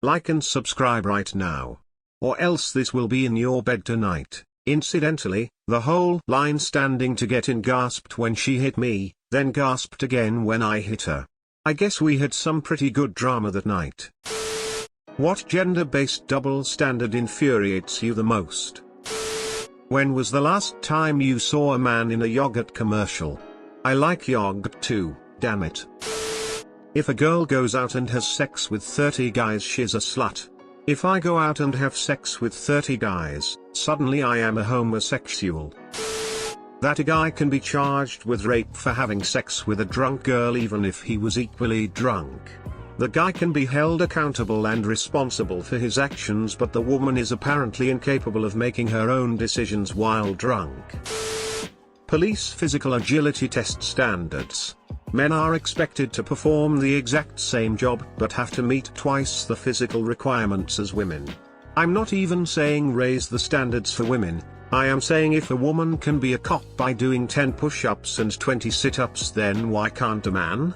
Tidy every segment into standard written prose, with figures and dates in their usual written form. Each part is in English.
Like and subscribe right now. Or else this will be in your bed tonight. Incidentally, the whole line standing to get in gasped when she hit me, then gasped again when I hit her. I guess we had some pretty good drama that night. What gender-based double standard infuriates you the most? When was the last time you saw a man in a yogurt commercial? I like yogurt too, damn it. If a girl goes out and has sex with 30 guys, she's a slut. If I go out and have sex with 30 guys, suddenly I am a homosexual. That a guy can be charged with rape for having sex with a drunk girl even if he was equally drunk. The guy can be held accountable and responsible for his actions, but the woman is apparently incapable of making her own decisions while drunk. Police physical agility test standards. Men are expected to perform the exact same job but have to meet twice the physical requirements as women. I'm not even saying raise the standards for women, I am saying if a woman can be a cop by doing 10 push-ups and 20 sit-ups, then why can't a man?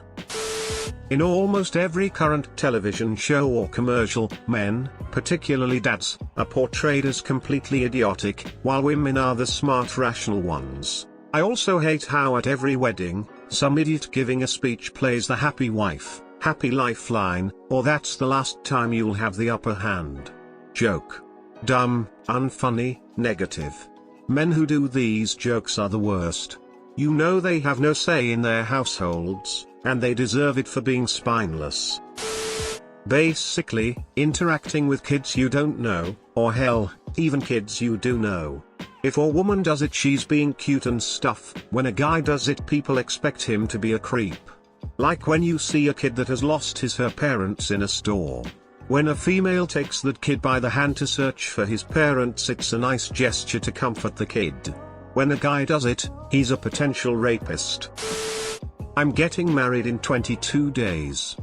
In almost every current television show or commercial, men, particularly dads, are portrayed as completely idiotic, while women are the smart rational ones. I also hate how at every wedding, some idiot giving a speech plays the happy wife, happy life line, or that's the last time you'll have the upper hand. Joke. Dumb, unfunny, negative. Men who do these jokes are the worst. You know they have no say in their households, and they deserve it for being spineless. Basically, interacting with kids you don't know, or hell, even kids you do know. If a woman does it, she's being cute and stuff. When a guy does it, people expect him to be a creep. Like when you see a kid that has lost her parents in a store. When a female takes that kid by the hand to search for his parents, it's a nice gesture to comfort the kid. When a guy does it, he's a potential rapist. I'm getting married in 22 days.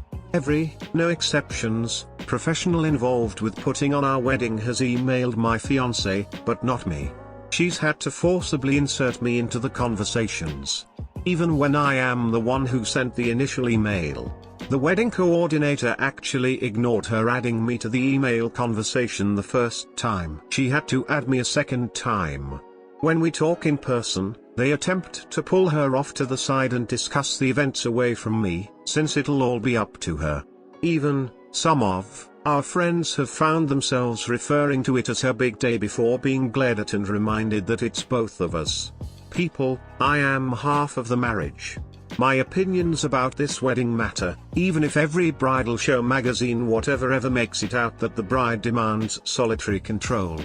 No exceptions, professional involved with putting on our wedding has emailed my fiancé, but not me. She's had to forcibly insert me into the conversations. Even when I am the one who sent the initial email. The wedding coordinator actually ignored her adding me to the email conversation the first time. She had to add me a second time. When we talk in person, they attempt to pull her off to the side and discuss the events away from me, since it'll all be up to her. Even, some of our friends have found themselves referring to it as her big day before being glared at and reminded that it's both of us. People, I am half of the marriage. My opinions about this wedding matter, even if every bridal show magazine whatever ever makes it out that the bride demands solitary control.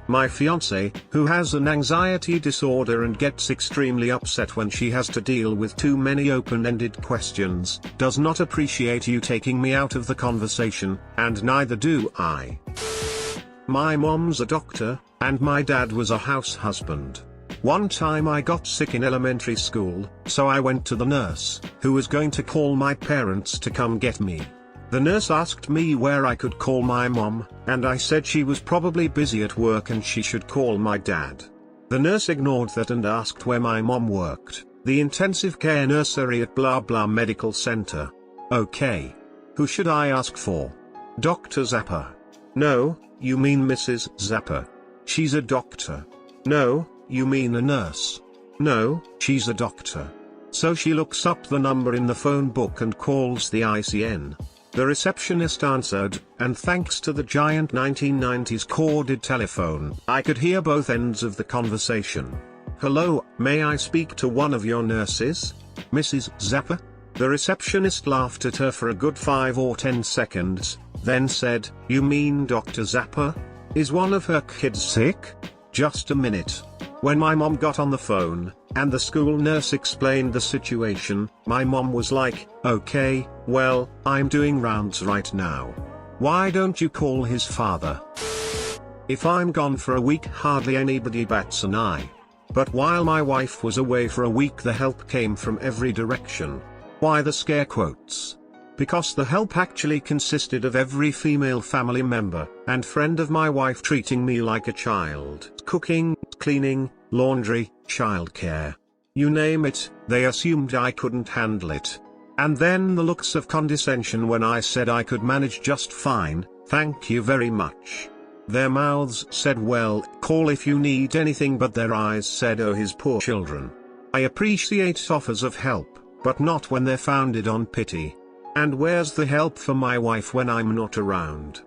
My fiancé, who has an anxiety disorder and gets extremely upset when she has to deal with too many open-ended questions, does not appreciate you taking me out of the conversation, and neither do I. My mom's a doctor, and my dad was a house husband. One time I got sick in elementary school, so I went to the nurse, who was going to call my parents to come get me. The nurse asked me where I could call my mom, and I said she was probably busy at work and she should call my dad. The nurse ignored that and asked where my mom worked, the intensive care nursery at blah blah medical center. Okay. Who should I ask for? Dr. Zappa. No, you mean Mrs. Zappa. She's a doctor. No, you mean a nurse. No, she's a doctor. So she looks up the number in the phone book and calls the ICN. The receptionist answered, and thanks to the giant 1990s corded telephone, I could hear both ends of the conversation. Hello, may I speak to one of your nurses? Mrs. Zappa? The receptionist laughed at her for a good 5 or 10 seconds, then said, you mean Dr. Zappa? Is one of her kids sick? Just a minute. When my mom got on the phone, and the school nurse explained the situation, my mom was like, okay, well, I'm doing rounds right now. Why don't you call his father? If I'm gone for a week, hardly anybody bats an eye. But while my wife was away for a week, the help came from every direction. Why the scare quotes? Because the help actually consisted of every female family member and friend of my wife treating me like a child. Cooking, cleaning, laundry, childcare. You name it, they assumed I couldn't handle it. And then the looks of condescension when I said I could manage just fine, Thank you very much. Their mouths said well, call if you need anything, but their eyes said oh his poor children. I appreciate offers of help, but not when they're founded on pity. And where's the help for my wife when I'm not around?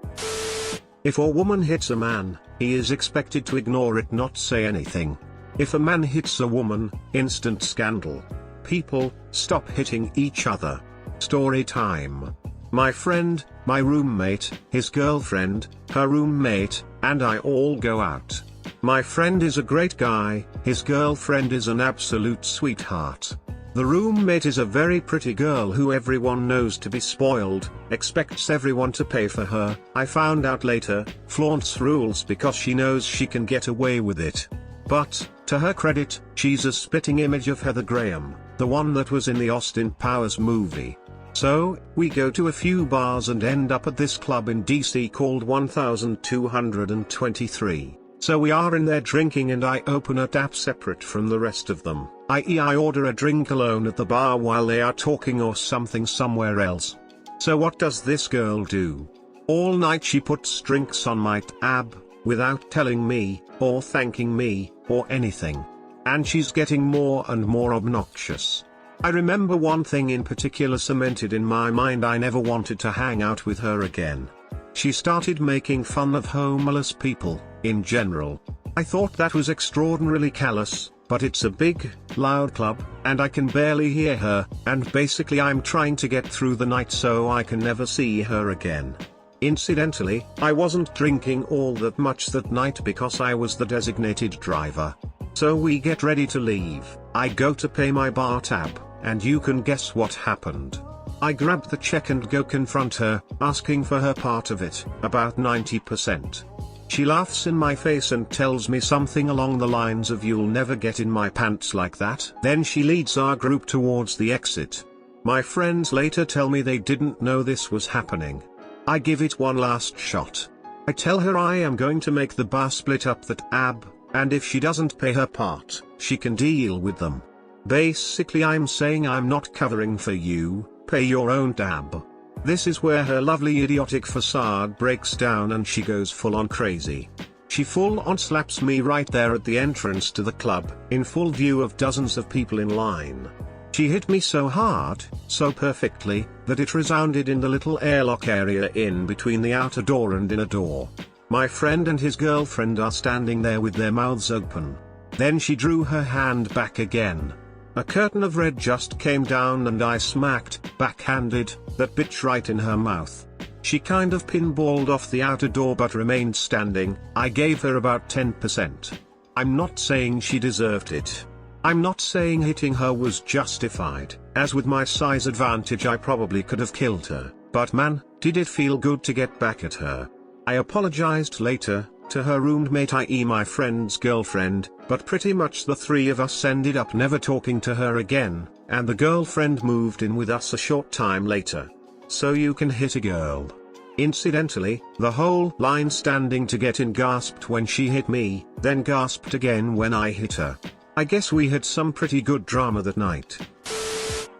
If a woman hits a man, he is expected to ignore it, not say anything. If a man hits a woman, instant scandal. People, stop hitting each other. Story time. My friend, my roommate, his girlfriend, her roommate, and I all go out. My friend is a great guy, his girlfriend is an absolute sweetheart. The roommate is a very pretty girl who everyone knows to be spoiled, expects everyone to pay for her, I found out later, flaunts rules because she knows she can get away with it. But, to her credit, she's a spitting image of Heather Graham, the one that was in the Austin Powers movie. So, we go to a few bars and end up at this club in DC called 1223. So we are in there drinking and I open a tap separate from the rest of them, i.e. I order a drink alone at the bar while they are talking or something somewhere else. So what does this girl do? All night she puts drinks on my tab, without telling me, or thanking me, or anything. And she's getting more and more obnoxious. I remember one thing in particular cemented in my mind: I never wanted to hang out with her again. She started making fun of homeless people, in general. I thought that was extraordinarily callous, but it's a big, loud club, and I can barely hear her, and basically I'm trying to get through the night so I can never see her again. Incidentally, I wasn't drinking all that much that night because I was the designated driver. So we get ready to leave, I go to pay my bar tab, and you can guess what happened. I grab the check and go confront her, asking for her part of it, about 90%. She laughs in my face and tells me something along the lines of "You'll never get in my pants like that." Then she leads our group towards the exit. My friends later tell me they didn't know this was happening. I give it one last shot. I tell her I am going to make the bar split up the tab, and if she doesn't pay her part, she can deal with them. Basically I'm saying I'm not covering for you, pay your own tab. This is where her lovely idiotic facade breaks down and she goes full on crazy. She full on slaps me right there at the entrance to the club, in full view of dozens of people in line. She hit me so hard, so perfectly, that it resounded in the little airlock area in between the outer door and inner door. My friend and his girlfriend are standing there with their mouths open. Then she drew her hand back again. A curtain of red just came down and I smacked, backhanded, that bitch right in her mouth. She kind of pinballed off the outer door but remained standing. I gave her about 10%. I'm not saying she deserved it. I'm not saying hitting her was justified, as with my size advantage I probably could have killed her, but man, did it feel good to get back at her. I apologized later, to her roommate, i.e. my friend's girlfriend, but pretty much the three of us ended up never talking to her again, and the girlfriend moved in with us a short time later. So you can hit a girl. Incidentally, the whole line standing to get in gasped when she hit me, then gasped again when I hit her. I guess we had some pretty good drama that night.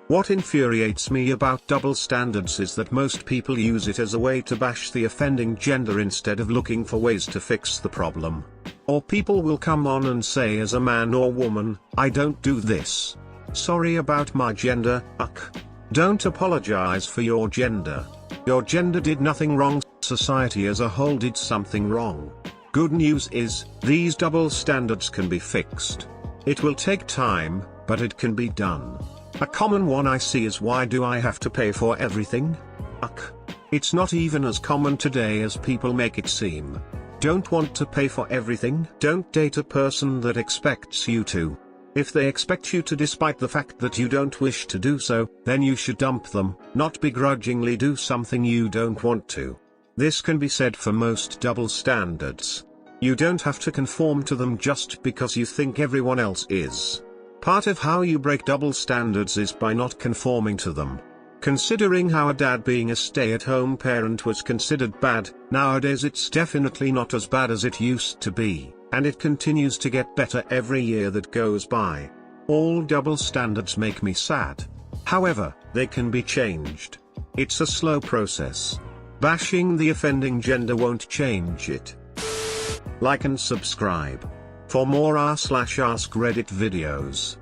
What infuriates me about double standards is that most people use it as a way to bash the offending gender instead of looking for ways to fix the problem. Or people will come on and say, as a man or woman, I don't do this. Sorry about my gender, uck. Don't apologize for your gender. Your gender did nothing wrong, society as a whole did something wrong. Good news is, these double standards can be fixed. It will take time, but it can be done. A common one I see is, why do I have to pay for everything? Uck. It's not even as common today as people make it seem. Don't want to pay for everything? Don't date a person that expects you to. If they expect you to despite the fact that you don't wish to do so, then you should dump them, not begrudgingly do something you don't want to. This can be said for most double standards. You don't have to conform to them just because you think everyone else is. Part of how you break double standards is by not conforming to them. Considering how a dad being a stay-at-home parent was considered bad, nowadays it's definitely not as bad as it used to be, and it continues to get better every year that goes by. All double standards make me sad. However, they can be changed. It's a slow process. Bashing the offending gender won't change it. Like and subscribe for more r/ask Reddit videos.